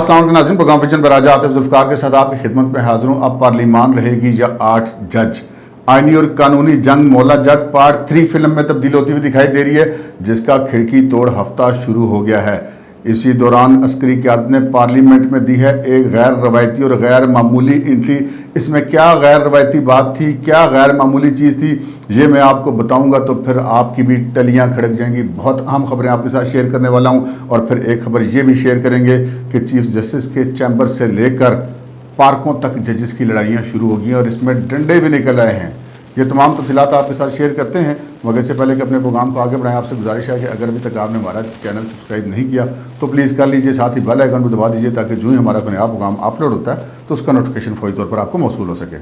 السلام علیکم ناظرین، پروگرام ویژن پر آج عاطف ذوالفقار کے ساتھ آپ کی خدمت میں حاضر ہوں۔ اب پارلیمان رہے گی یا 8 جج؟ آئینی اور قانونی جنگ مولا جٹ پارٹ 3 فلم میں تبدیل ہوتی ہوئی دکھائی دے رہی ہے، جس کا کھڑکی توڑ ہفتہ شروع ہو گیا ہے۔ اسی دوران عسکری قیادت نے پارلیمنٹ میں دی ہے ایک غیر روایتی اور غیر معمولی انٹری۔ اس میں کیا غیر روایتی بات تھی، کیا غیر معمولی چیز تھی، یہ میں آپ کو بتاؤں گا تو پھر آپ کی بھی ٹلیاں کھڑک جائیں گی۔ بہت اہم خبریں آپ کے ساتھ شیئر کرنے والا ہوں، اور پھر ایک خبر یہ بھی شیئر کریں گے کہ چیف جسٹس کے چیمبر سے لے کر پارکوں تک ججز کی لڑائیاں شروع ہو گئی ہیں اور اس میں ڈنڈے بھی نکل آئے ہیں۔ یہ تمام تفصیلات آپ کے ساتھ شیئر کرتے ہیں، مگر اس سے پہلے کہ اپنے پروگرام کو آگے بڑھائیں، آپ سے گزارش ہے کہ اگر ابھی تک آپ نے ہمارا چینل سبسکرائب نہیں کیا تو پلیز کر لیجئے، ساتھ ہی بیل آئیکن کو دبا دیجئے تاکہ جو ہی ہمارا کوئی نیا پروگرام اپلوڈ ہوتا ہے تو اس کا نوٹیفیکیشن فوری طور پر آپ کو موصول ہو سکے۔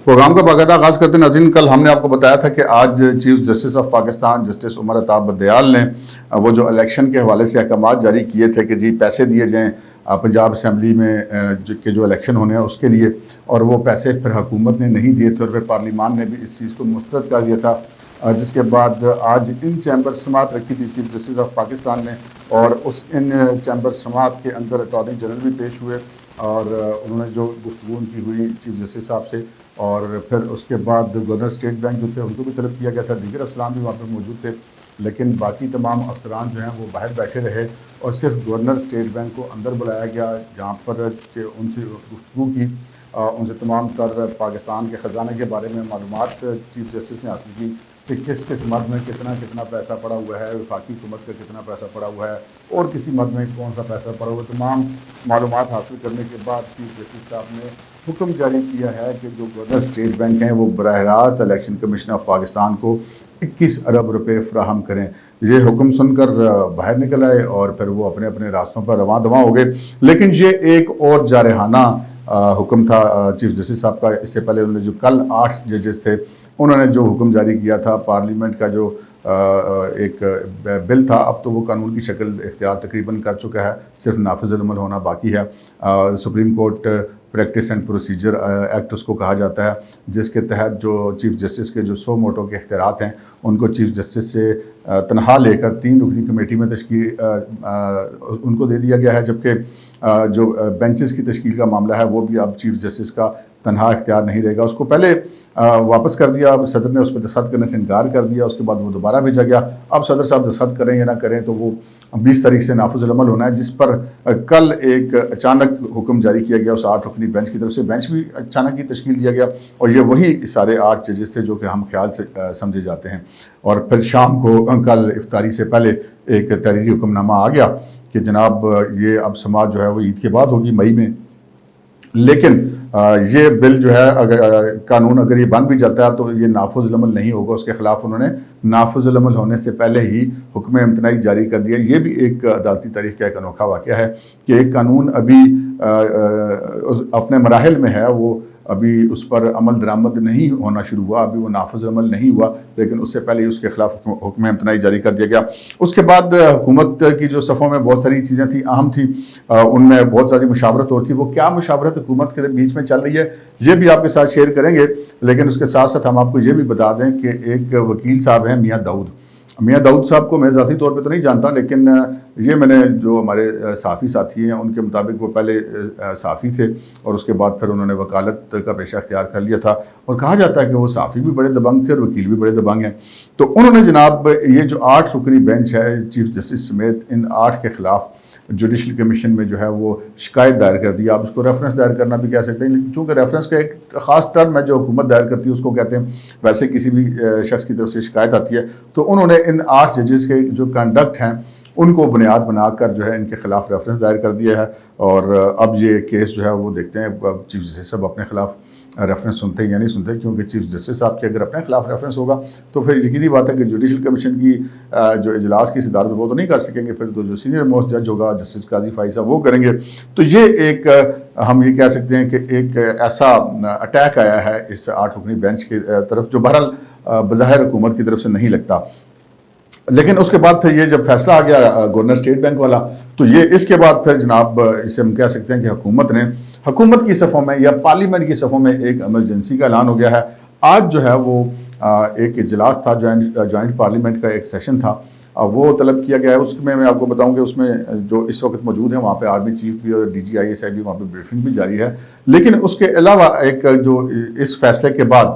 پروگرام کا باقاعدہ آغاز کرتے ہیں ناظرین۔ کل ہم نے آپ کو بتایا تھا کہ آج chief justice of Pakistan justice Umar Ata Bandial نے وہ جو الیکشن کے حوالے سے احکامات جاری کیے تھے کہ جی پیسے دیے جائیں پنجاب اسمبلی میں جو الیکشن ہونے ہیں اس کے لیے، اور وہ پیسے پھر حکومت نے نہیں دیے تھے اور پھر پارلیمان نے بھی اس چیز کو مسترد کر دیا تھا، جس کے بعد آج ان چیمبر سماعت رکھی تھی چیف جسٹس آف پاکستان نے، اور ان چیمبر سماعت کے اندر اٹارنی جنرل بھی پیش ہوئے اور انہوں نے جو گفتگو ان کی ہوئی چیف جسٹس صاحب سے، اور پھر اس کے بعد گورنر اسٹیٹ بینک جو تھے ان کو بھی طلب کیا گیا تھا، دیگر افسران بھی وہاں پہ موجود تھے، لیکن باقی تمام افسران جو ہیں وہ باہر بیٹھے رہے اور صرف گورنر اسٹیٹ بینک کو اندر بلایا گیا، جہاں پر ان سے گفتگو کی، ان سے تمام تر پاکستان کے خزانے کے بارے میں معلومات چیف جسٹس نے حاصل کی کہ کس کس مد میں کتنا پیسہ پڑا ہوا ہے، وفاقی حکومت کا کتنا پیسہ پڑا ہوا ہے اور کسی مد میں کون سا پیسہ پڑا ہوا ہے۔ تمام معلومات حاصل کرنے کے بعد چیف جسٹس صاحب نے حکم جاری کیا ہے کہ جو گورنر اسٹیٹ بینک ہیں وہ براہ راست الیکشن کمیشن آف پاکستان کو 21 ارب روپے فراہم کریں۔ یہ حکم سن کر باہر نکل آئے اور پھر وہ اپنے اپنے راستوں پر رواں دواں ہو گئے، لیکن یہ ایک اور جارحانہ حکم تھا چیف جسٹس صاحب کا۔ اس سے پہلے انہوں نے جو کل 8 ججز تھے انہوں نے جو حکم جاری کیا تھا، پارلیمنٹ کا جو ایک بل تھا اب تو وہ قانون کی شکل اختیار تقریباً کر چکا ہے، صرف نافذ العمل ہونا باقی ہے۔ Supreme court practice and procedure act اس کو کہا جاتا ہے، جس کے تحت جو چیف جسٹس کے جو 100 موٹو کے اختیارات ہیں ان کو چیف جسٹس سے تنہا لے کر 3 رکنی کمیٹی میں تشکیل ان کو دے دیا گیا ہے، جبکہ جو بینچز کی تشکیل کا معاملہ ہے وہ بھی اب چیف جسٹس کا تنہا اختیار نہیں رہے گا۔ اس کو پہلے واپس کر دیا، صدر نے اس پہ دستخط کرنے سے انکار کر دیا، اس کے بعد وہ دوبارہ بھیجا گیا۔ اب صدر صاحب دستخط کریں یا نہ کریں تو وہ 20 تاریخ سے نافذ العمل ہونا ہے، جس پر کل ایک اچانک حکم جاری کیا گیا اس 8 رکنی بینچ کی طرف سے۔ بینچ بھی اچانک ہی تشکیل دیا گیا اور یہ وہی سارے 8 ججز تھے جو کہ ہم خیال سے سمجھے جاتے ہیں، اور پھر شام کو کل افطاری سے پہلے ایک تحریری حکم نامہ آ گیا کہ جناب یہ اب سماعت جو ہے وہ عید کے بعد ہوگی مئی میں، لیکن یہ بل جو ہے قانون اگر یہ بن بھی جاتا ہے تو یہ نافذ العمل نہیں ہوگا، اس کے خلاف انہوں نے نافذ العمل ہونے سے پہلے ہی حکم امتناعی جاری کر دیا۔ یہ بھی ایک عدالتی تاریخ کا ایک انوکھا واقعہ ہے کہ ایک قانون ابھی اپنے مراحل میں ہے، وہ ابھی اس پر عمل درآمد نہیں ہونا شروع ہوا، ابھی وہ نافذ عمل نہیں ہوا، لیکن اس سے پہلے ہی اس کے خلاف حکم امتناعی جاری کر دیا گیا۔ اس کے بعد حکومت کی جو صفوں میں بہت ساری چیزیں تھیں، اہم تھیں، ان میں بہت ساری مشاورت اور تھی۔ وہ کیا مشاورت حکومت کے بیچ میں چل رہی ہے یہ بھی آپ کے ساتھ شیئر کریں گے، لیکن اس کے ساتھ ساتھ ہم آپ کو یہ بھی بتا دیں کہ ایک وکیل صاحب ہیں میاں داؤد صاحب کو میں ذاتی طور پہ تو نہیں جانتا، لیکن یہ میں نے جو ہمارے صحافی ساتھی ہیں ان کے مطابق وہ پہلے صحافی تھے اور اس کے بعد پھر انہوں نے وکالت کا پیشہ اختیار کر لیا تھا، اور کہا جاتا ہے کہ وہ صحافی بھی بڑے دبنگ تھے اور وکیل بھی بڑے دبنگ ہیں۔ تو انہوں نے جناب یہ جو 8 رکنی بینچ ہے چیف جسٹس سمیت ان 8 کے خلاف جوڈیشل کمیشن میں جو ہے وہ شکایت دائر کر دی۔ آپ اس کو ریفرنس دائر کرنا بھی کہہ سکتے ہیں، لیکن چونکہ ریفرنس کا ایک خاص ٹرم ہے جو حکومت دائر کرتی ہے اس کو کہتے ہیں، ویسے کسی بھی شخص کی طرف سے شکایت آتی ہے تو انہوں نے ان 8 ججز کے جو کنڈکٹ ہیں ان کو بنیاد بنا کر جو ہے ان کے خلاف ریفرنس دائر کر دیا ہے، اور اب یہ کیس جو ہے وہ دیکھتے ہیں چیف جسٹس صاحب اپنے خلاف ریفرنس سنتے ہیں یا نہیں سنتے، کیونکہ چیف جسٹس صاحب کے اگر اپنے خلاف ریفرنس ہوگا تو پھر یقینی بات ہے کہ جوڈیشل کمیشن کی جو اجلاس کی صدارت وہ تو نہیں کر سکیں گے، پھر تو جو سینئر موسٹ جج ہوگا جسٹس قاضی فائز صاحب وہ کریں گے۔ تو یہ ایک ہم یہ کہہ سکتے ہیں کہ ایک ایسا اٹیک آیا ہے اس 8 رکنی بینچ کی طرف جو بہرحال بظاہر حکومت کی طرف سے نہیں لگتا، لیکن اس کے بعد پھر یہ جب فیصلہ آ گیا گورنر اسٹیٹ بینک والا تو یہ اس کے بعد پھر جناب اسے ہم کہہ سکتے ہیں کہ حکومت کی صفوں میں یا پارلیمنٹ کی صفوں میں ایک ایمرجنسی کا اعلان ہو گیا ہے۔ آج جو ہے وہ ایک اجلاس تھا، جوائنٹ پارلیمنٹ کا ایک سیشن تھا، وہ طلب کیا گیا ہے. اس میں آپ کو بتاؤں کہ اس میں جو اس وقت موجود ہیں وہاں پہ آرمی چیف بھی اور DGISI بھی وہاں پہ بریفنگ بھی جاری ہے. لیکن اس کے علاوہ ایک جو اس فیصلے کے بعد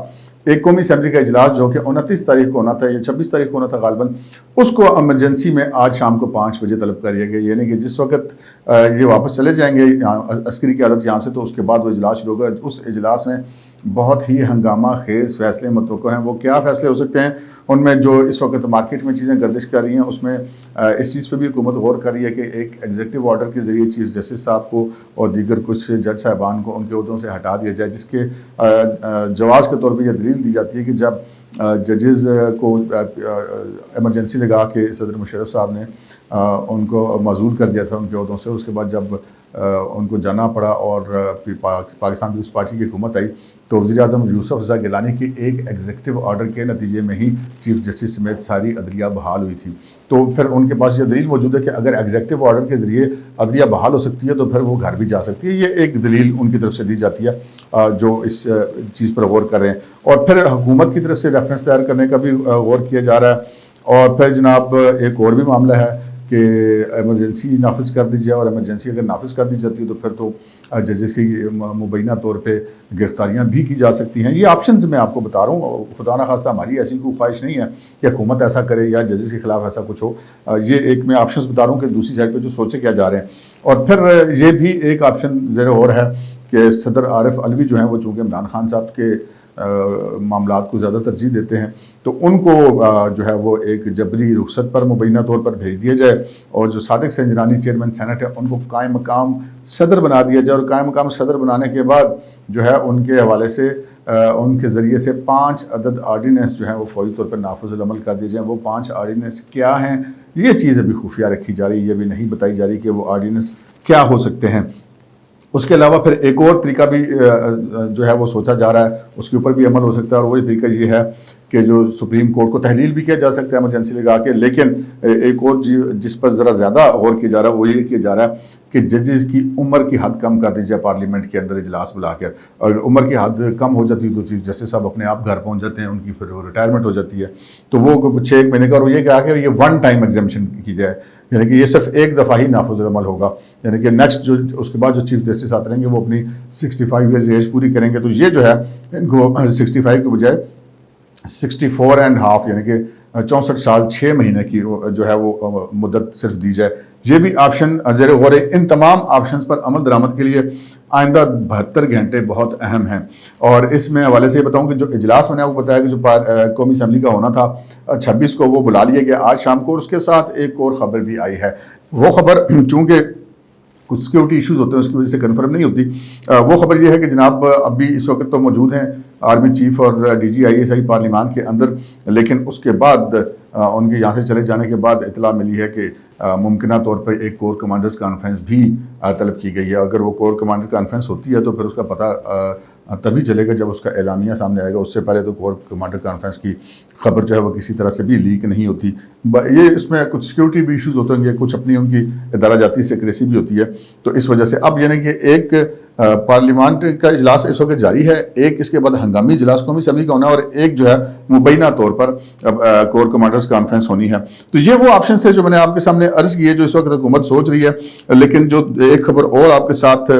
ایک قومی اسمبلی کا اجلاس جو کہ 29 تاریخ کو ہونا تھا یا 26 تاریخ کو ہونا تھا غالباً, اس کو ایمرجنسی میں آج شام کو 5 بجے طلب کر لیا گیا. یعنی کہ جس وقت یہ واپس چلے جائیں گے عسکری قیادت یہاں سے, تو اس کے بعد وہ اجلاس شروع ہوگا. اس اجلاس میں بہت ہی ہنگامہ خیز فیصلے متوقع ہیں. وہ کیا فیصلے ہو سکتے ہیں؟ ان میں جو اس وقت مارکیٹ میں چیزیں گردش کر رہی ہیں, اس میں اس چیز پہ بھی حکومت غور کر رہی ہے کہ ایک ایگزیکٹو آرڈر کے ذریعے چیف جسٹس صاحب کو اور دیگر کچھ جج صاحبان کو ان کے عہدوں سے ہٹا دیا جائے, جس کے جواز کے طور پہ یہ دلیل دی جاتی ہے کہ جب ججز کو ایمرجنسی لگا کے صدر مشرف صاحب نے ان کو معزول کر دیا تھا ان کے عہدوں سے, اس کے بعد جب ان کو جانا پڑا اور پاکستان پیپلز پارٹی کی حکومت آئی, تو وزیر اعظم یوسف رضا گیلانی کے ایک ایگزیکٹو آرڈر کے نتیجے میں ہی چیف جسٹس سمیت ساری عدلیہ بحال ہوئی تھی. تو پھر ان کے پاس یہ دلیل موجود ہے کہ اگر ایگزیکٹو آرڈر کے ذریعے عدلیہ بحال ہو سکتی ہے تو پھر وہ گھر بھی جا سکتی ہے. یہ ایک دلیل ان کی طرف سے دی جاتی ہے جو اس چیز پر غور کر رہے ہیں. اور پھر حکومت کی طرف سے ریفرنس تیار کرنے کا بھی غور کیا جا رہا ہے. اور پھر جناب ایک اور بھی معاملہ ہے کہ ایمرجنسی نافذ کر دی جائے, اور ایمرجنسی اگر نافذ کر دی جاتی ہے تو پھر تو ججز کی مبینہ طور پہ گرفتاریاں بھی کی جا سکتی ہیں. یہ آپشنز میں آپ کو بتا رہا ہوں, خدا نخواستہ ہماری ایسی کوئی خواہش نہیں ہے کہ حکومت ایسا کرے یا ججز کے خلاف ایسا کچھ ہو. یہ ایک میں آپشنز بتا رہا ہوں کہ دوسری سائڈ پہ جو سوچے کیا جا رہے ہیں. اور پھر یہ بھی ایک آپشن زیر غور ہے کہ صدر عارف علوی جو ہیں وہ چونکہ عمران خان صاحب کے معاملات کو زیادہ ترجیح دیتے ہیں, تو ان کو جو ہے وہ ایک جبری رخصت پر مبینہ طور پر بھیج دیا جائے, اور جو صادق سنجرانی چیئرمین سینٹ ہے ان کو قائم مقام صدر بنا دیا جائے. اور قائم مقام صدر بنانے کے بعد جو ہے ان کے حوالے سے ان کے ذریعے سے 5 عدد آرڈیننس جو ہیں وہ فوری طور پر نافذ العمل کر دیے جائیں. وہ 5 آرڈیننس کیا ہیں, یہ چیز ابھی خفیہ رکھی جا رہی ہے, یہ بھی نہیں بتائی جا رہی کہ وہ آرڈیننس کیا ہو سکتے ہیں. اس کے علاوہ پھر ایک اور طریقہ بھی جو ہے وہ سوچا جا رہا ہے, اس کے اوپر بھی عمل ہو سکتا ہے, اور وہی طریقہ یہ ہے کہ جو سپریم کورٹ کو تحلیل بھی کیا جا سکتا ہے ایمرجنسی لگا کے. لیکن ایک اور جس پر ذرا زیادہ غور کیا جا رہا ہے وہ یہ کیا جا رہا ہے کہ ججز کی عمر کی حد کم کر دی جائے پارلیمنٹ کے اندر اجلاس بلا کر. اور عمر کی حد کم ہو جاتی ہے تو چیف جسٹس صاحب اپنے آپ گھر پہنچ جاتے ہیں, ان کی پھر ریٹائرمنٹ ہو جاتی ہے. تو وہ 6 مہینے کا, اور یہ کہا کہ یہ 1 ٹائم ایگزمپشن کی جائے, یعنی کہ یہ صرف ایک دفعہ ہی نافذ العمل ہوگا. یعنی کہ نیکسٹ جو اس کے بعد جو چیف جسٹس آتے رہیں گے وہ اپنی 65 ایئرز ایج پوری کریں گے, تو یہ جو ہے ان کو 65 کے بجائے 64 اینڈ ہاف یعنی کہ 64 سال 6 مہینے کی جو ہے وہ مدت صرف دی جائے. یہ بھی آپشن زیر غور ہے. ان تمام آپشنز پر عمل درآمد کے لیے آئندہ 72 گھنٹے بہت اہم ہیں. اور اس میں حوالے سے یہ بتاؤں کہ جو اجلاس میں نے آپ کو بتایا کہ جو قومی اسمبلی کا ہونا تھا 26 کو, وہ بلا لیا گیا آج شام کو. اور اس کے ساتھ ایک اور خبر بھی آئی ہے. وہ خبر چونکہ کچھ سیکورٹی ایشوز ہوتے ہیں اس کی وجہ سے کنفرم نہیں ہوتی. وہ خبر یہ ہے کہ جناب ابھی اس وقت تو موجود ہیں آرمی چیف اور DGISI پارلیمان کے اندر, لیکن اس کے بعد ان کے یہاں سے چلے جانے کے بعد اطلاع ملی ہے کہ ممکنہ طور پر ایک کور کمانڈرز کانفرنس بھی طلب کی گئی ہے. اگر وہ کور کمانڈر کانفرنس ہوتی ہے تو پھر اس کا پتہ تبھی چلے گا جب اس کا اعلامیہ سامنے آئے گا. اس سے پہلے تو کور کمانڈر کانفرنس کی خبر جو ہے وہ کسی طرح سے بھی لیک نہیں ہوتی. یہ اس میں کچھ سیکورٹی بھی ایشوز ہوتے ہیں, کچھ اپنی ان کی ادارہ جاتی سیکریسی بھی ہوتی ہے. تو اس وجہ سے اب یعنی کہ ایک پارلیمنٹ کا اجلاس اس وقت جاری ہے, ایک اس کے بعد ہنگامی اجلاس قومی اسمبلی کا ہونا ہے, اور ایک جو ہے مبینہ طور پر کور کمانڈرز کانفرنس ہونی ہے. تو یہ وہ آپشن ہے جو میں نے آپ کے سامنے عرض کیے جو اس وقت حکومت سوچ رہی ہے. لیکن جو ایک خبر اور آپ کے ساتھ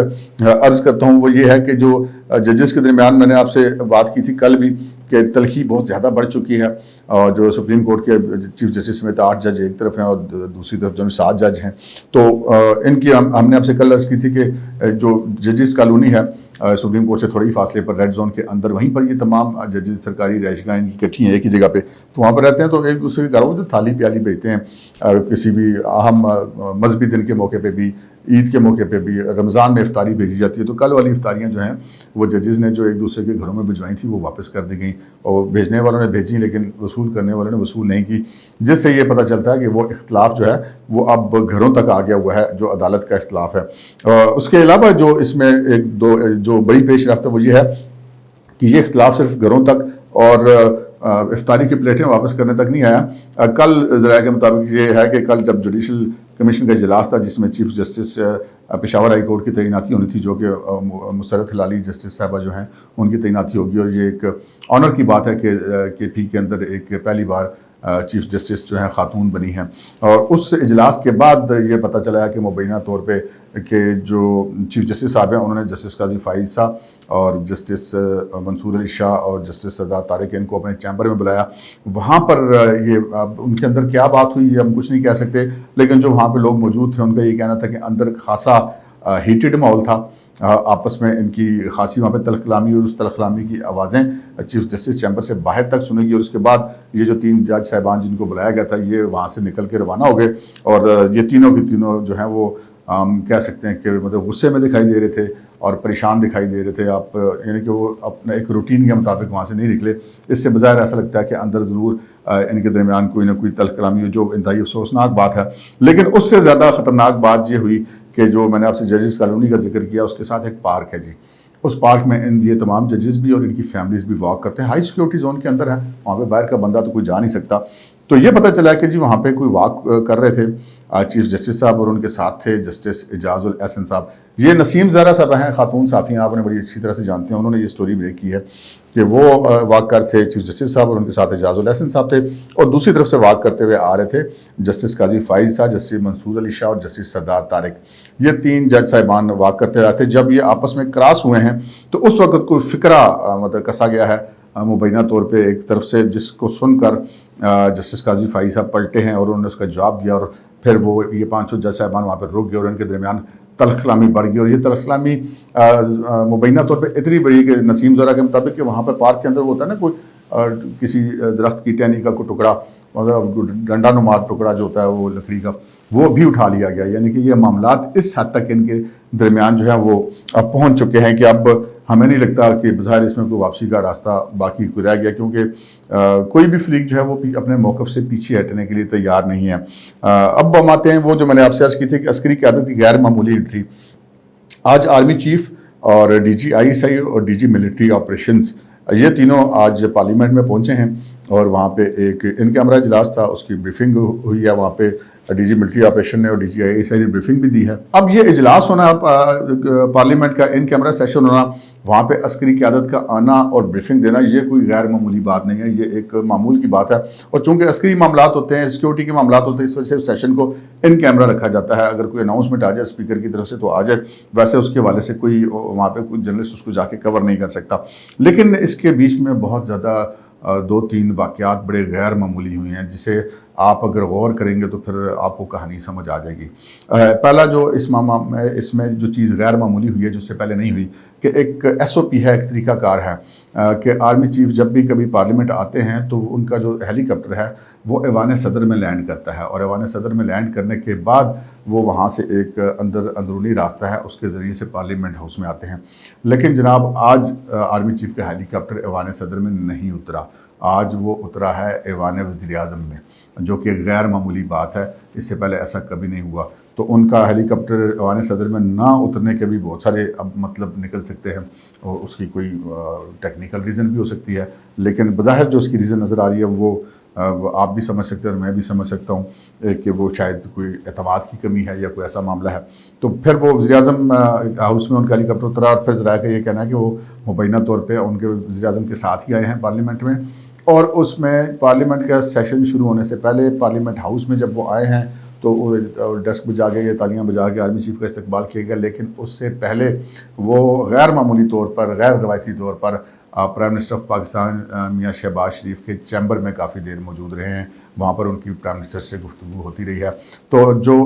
عرض کرتا ہوں وہ یہ ہے کہ جو ججز کے درمیان میں نے آپ سے بات کی تھی کل بھی کہ تلخی بہت زیادہ بڑھ چکی ہے, اور جو سپریم کورٹ کے چیف جسٹس سمیت 8 جج ایک طرف ہیں اور دوسری طرف جو 7 جج ہیں. تو ان کی ہم نے آپ سے کل عرض کی تھی کہ جو ججز کالونی ہے سپریم کورٹ سے تھوڑی فاصلے پر ریڈ زون کے اندر, وہیں پر یہ تمام ججز سرکاری رہائشگاہیں ان کی اکٹھی ہیں ایک ہی جگہ پہ, تو وہاں پر رہتے ہیں. تو ایک دوسرے کے گھروں میں جو تھالی پیالی بھیجتے ہیں کسی بھی اہم مذہبی دن کے موقع پہ بھی, عید کے موقع پہ بھی, رمضان میں افطاری بھیجی جاتی ہے. تو کل والی افطاریاں جو ہیں وہ ججز نے جو ایک دوسرے کے گھروں میں بھجوائی تھیں وہ واپس کر دی گئیں, اور بھیجنے والوں نے بھیجی لیکن وصول کرنے والوں نے وصول نہیں کی, جس سے یہ پتہ چلتا ہے کہ وہ اختلاف جو ہے وہ اب گھروں تک آ گیا ہوا ہے, جو عدالت کا اختلاف ہے. اس کے علاوہ جو اس میں ایک دو جو بڑی پیش رفت ہے وہ یہ ہے کہ یہ اختلاف صرف گھروں تک اور افطاری کی پلیٹیں واپس کرنے تک نہیں آیا. کل ذرائع کے مطابق یہ ہے کہ کل جب جوڈیشل کمیشن کا اجلاس تھا جس میں chief justice Peshawar high court کی تعیناتی ہونی تھی, جو کہ مسرت ہلالی جسٹس صاحبہ جو ہیں ان کی تعیناتی ہوگی, اور یہ ایک آنر کی بات ہے کہ KP کے اندر ایک پہلی بار چیف جسٹس جو ہیں خاتون بنی ہیں. اور اس اجلاس کے بعد یہ پتہ چلا ہے کہ مبینہ طور پہ کہ جو چیف جسٹس صاحب ہیں انہوں نے جسٹس قاضی فائز صاحب اور جسٹس منصور علی شاہ اور جسٹس سردار طارق ان کو اپنے چیمبر میں بلایا. وہاں پر یہ اب ان کے اندر کیا بات ہوئی یہ ہم کچھ نہیں کہہ سکتے، لیکن جو وہاں پہ لوگ موجود تھے ان کا یہ کہنا تھا کہ اندر خاصا ہیٹڈ ماحول تھا. آپس میں ان کی خاصی وہاں پہ تلخ کلامی، اور اس تلخ کلامی کی آوازیں چیف جسٹس چیمبر سے باہر تک سنے گی. اور اس کے بعد یہ جو 3 جج صاحبان جن کو بلایا گیا تھا یہ وہاں سے نکل کے روانہ ہو گئے، اور یہ تینوں کی تینوں جو ہیں وہ کہہ سکتے ہیں کہ مطلب غصے میں دکھائی دے رہے تھے اور پریشان دکھائی دے رہے تھے. آپ یعنی کہ وہ اپنا ایک روٹین کے مطابق وہاں سے نہیں نکلے. اس سے بظاہر ایسا لگتا ہے کہ اندر ضرور ان کے درمیان کوئی نہ کوئی تلخ کلامی ہو، جو انتہائی افسوسناک بات ہے. لیکن اس سے زیادہ خطرناک بات یہ ہوئی کہ جو میں نے آپ سے ججز کالونی کا ذکر کیا، اس کے ساتھ ایک پارک ہے جی. اس پارک میں یہ تمام ججز بھی اور ان کی فیملیز بھی واک کرتے ہیں. ہائی سیکورٹی زون کے اندر ہے، وہاں پہ باہر کا بندہ تو کوئی جا نہیں سکتا. تو یہ پتہ چلا کہ جی وہاں پہ کوئی واک کر رہے تھے چیف جسٹس صاحب، اور ان کے ساتھ تھے جسٹس اعجاز الاحسن صاحب. یہ نسیم زہرا صاحب ہیں، خاتون صحافی ہیں، آپ نے بڑی اچھی طرح سے جانتے ہیں. انہوں نے یہ سٹوری بریک کی ہے کہ وہ واک کر تھے چیف جسٹس صاحب، اور ان کے ساتھ اعجاز الاحسن صاحب تھے، اور دوسری طرف سے واک کرتے ہوئے آ رہے تھے جسٹس قاضی فائز صاحب، جسٹس منصور علی شاہ اور جسٹس سردار طارق. یہ 3 جج صاحبان واک کرتے رہتے. جب یہ آپس میں کراس ہوئے ہیں تو اس وقت کوئی فکرہ مطلب کسا گیا ہے مبینہ طور پہ ایک طرف سے، جس کو سن کر جسٹس قاضی فائز صاحب پلٹے ہیں اور انہوں نے اس کا جواب دیا. اور پھر وہ یہ 5 جج صاحبان وہاں پہ رک گئے اور ان کے درمیان تلخ کلامی بڑھ گئی. اور یہ تلخ کلامی مبینہ طور پہ اتنی بڑی کہ نسیم زہرا کے مطابق کہ وہاں پر پارک کے اندر وہ ہوتا ہے نا کوئی کسی درخت کی ٹہنی کا کوئی ٹکڑا، مطلب ڈنڈا نمار ٹکڑا جو ہوتا ہے وہ لکڑی کا، وہ بھی اٹھا لیا گیا. یعنی کہ یہ معاملات اس حد تک ان کے درمیان جو ہے وہ اب پہنچ چکے ہیں کہ اب ہمیں نہیں لگتا کہ بظاہر اس میں کوئی واپسی کا راستہ باقی کوئی رہ گیا، کیونکہ کوئی بھی فریق جو ہے وہ اپنے موقف سے پیچھے ہٹنے کے لیے تیار نہیں ہے. اب ہم آتے ہیں وہ جو میں نے آپ سے عرض کی تھی کہ عسکری قیادت کی غیر معمولی انٹری. آج آرمی چیف اور D G I S I اور ڈی جی ملٹری آپریشنز یہ تینوں آج پارلیمنٹ میں پہنچے ہیں، اور وہاں پہ ایک ان کیمرہ اجلاس تھا، اس کی بریفنگ ہوئی ہے. وہاں پہ ڈی جی ملٹری آپریشن نے اور ڈی جی آئی ایس آئی نے بریفنگ بھی دی ہے. اب یہ اجلاس ہونا پارلیمنٹ کا، ان کیمرہ سیشن ہونا، وہاں پہ عسکری قیادت کا آنا اور بریفنگ دینا، یہ کوئی غیر معمولی بات نہیں ہے، یہ ایک معمول کی بات ہے. اور چونکہ عسکری معاملات ہوتے ہیں، سیکورٹی کے معاملات ہوتے ہیں، اس وجہ سے سیشن کو ان کیمرہ رکھا جاتا ہے. اگر کوئی اناؤنسمنٹ آ جائے اسپیکر کی طرف سے تو آ جائے، ویسے اس کے حوالے سے کوئی وہاں پہ کوئی جرنلسٹ اس کو جا کے کور نہیں کر سکتا. لیکن اس کے بیچ میں بہت زیادہ 2-3 واقعات بڑے غیر معمولی ہوئی ہیں، جسے آپ اگر غور کریں گے تو پھر آپ کو کہانی سمجھ آ جائے گی. پہلا جو اس میں جو چیز غیر معمولی ہوئی ہے، جو اس سے پہلے نہیں ہوئی، کہ ایک ایس او پی ہے، ایک طریقہ کار ہے کہ آرمی چیف جب بھی کبھی پارلیمنٹ آتے ہیں تو ان کا جو ہیلی کاپٹر ہے وہ ایوان صدر میں لینڈ کرتا ہے، اور ایوان صدر میں لینڈ کرنے کے بعد وہ وہاں سے ایک اندرونی راستہ ہے، اس کے ذریعے سے پارلیمنٹ ہاؤس میں آتے ہیں. لیکن جناب آج آرمی چیف کا ہیلی کاپٹر ایوان صدر میں نہیں اترا، آج وہ اترا ہے ایوان وزیر اعظم میں، جو کہ غیر معمولی بات ہے. اس سے پہلے ایسا کبھی نہیں ہوا. تو ان کا ہیلی کاپٹر ایوان صدر میں نہ اترنے کے بھی بہت سارے اب مطلب نکل سکتے ہیں، اور اس کی کوئی ٹیکنیکل ریزن بھی ہو سکتی ہے. لیکن بظاہر جو اس کی ریزن نظر آ رہی ہے وہ آپ بھی سمجھ سکتے ہیں اور میں بھی سمجھ سکتا ہوں کہ وہ شاید کوئی اعتماد کی کمی ہے یا کوئی ایسا معاملہ ہے. تو پھر وہ وزیر اعظم ہاؤس میں ان کا ہیلی کاپٹر اترا، اور پھر ذرائع کا یہ کہنا ہے کہ وہ مبینہ طور پہ ان کے وزیر اعظم کے ساتھ ہی آئے ہیں پارلیمنٹ میں. اور اس میں پارلیمنٹ کا سیشن شروع ہونے سے پہلے پارلیمنٹ ہاؤس میں جب وہ آئے ہیں تو ڈسک بجا کے یا تالیاں بجا کے آرمی چیف کا استقبال کیا گیا. لیکن اس سے پہلے وہ غیر معمولی طور پر، غیر روایتی طور پر پرائم منسٹر آف پاکستان میاں شہباز شریف کے چیمبر میں کافی دیر موجود رہے ہیں. وہاں پر ان کی پرائم منسٹر سے گفتگو ہوتی رہی ہے. تو جو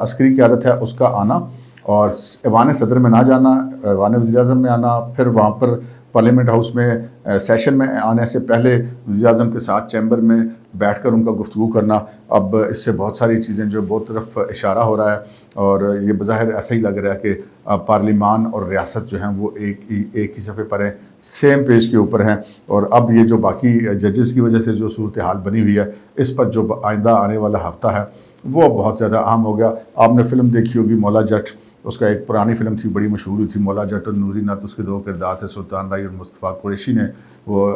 عسکری قیادت ہے اس کا آنا اور ایوان صدر میں نہ جانا، ایوان وزیر اعظم میں آنا، پھر وہاں پر پارلیمنٹ ہاؤس میں سیشن میں آنے سے پہلے وزیر اعظم کے ساتھ چیمبر میں بیٹھ کر ان کا گفتگو کرنا، اب اس سے بہت ساری چیزیں جو بہت طرف اشارہ ہو رہا ہے. اور یہ بظاہر ایسا ہی لگ رہا ہے کہ پارلیمان اور ریاست جو ہیں وہ ایک ہی صفحے پر ہیں، سیم پیج کے اوپر ہیں. اور اب یہ جو باقی ججز کی وجہ سے جو صورتحال بنی ہوئی ہے، اس پر جو آئندہ آنے والا ہفتہ ہے وہ بہت زیادہ اہم ہو گیا. آپ نے فلم دیکھی ہوگی مولا جٹ، اس کا ایک پرانی فلم تھی، بڑی مشہور ہوئی تھی، مولا جٹ اور نوری نعت. اس کے 2 کردار تھے، سلطان رائی اور مصطفیٰ قریشی نے وہ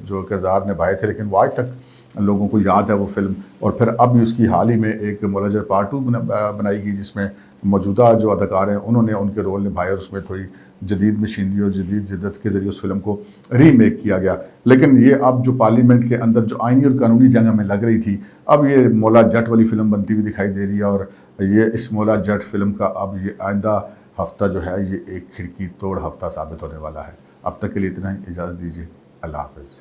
جو کردار نبھائے تھے. لیکن وہ آج تک لوگوں کو یاد ہے وہ فلم. اور پھر اب اس کی حال ہی میں ایک مولا جٹ پارٹ 2 بنائی گئی، جس میں موجودہ جو اداکار ہیں انہوں نے ان کے رول نبھائے، اور اس میں تھوڑی جدید مشینری اور جدید جدت کے ذریعے اس فلم کو ری میک کیا گیا. لیکن یہ اب جو پارلیمنٹ کے اندر جو آئینی اور قانونی جنگ ہمیں لگ رہی تھی، اب یہ مولا جٹ والی فلم بنتی ہوئی دکھائی دے رہی ہے، اور یہ اس مولا جٹ فلم کا اب یہ آئندہ ہفتہ جو ہے یہ ایک کھڑکی توڑ ہفتہ ثابت ہونے والا ہے. اب تک کے لیے اتنا ہی، اجازت دیجیے، اللہ حافظ.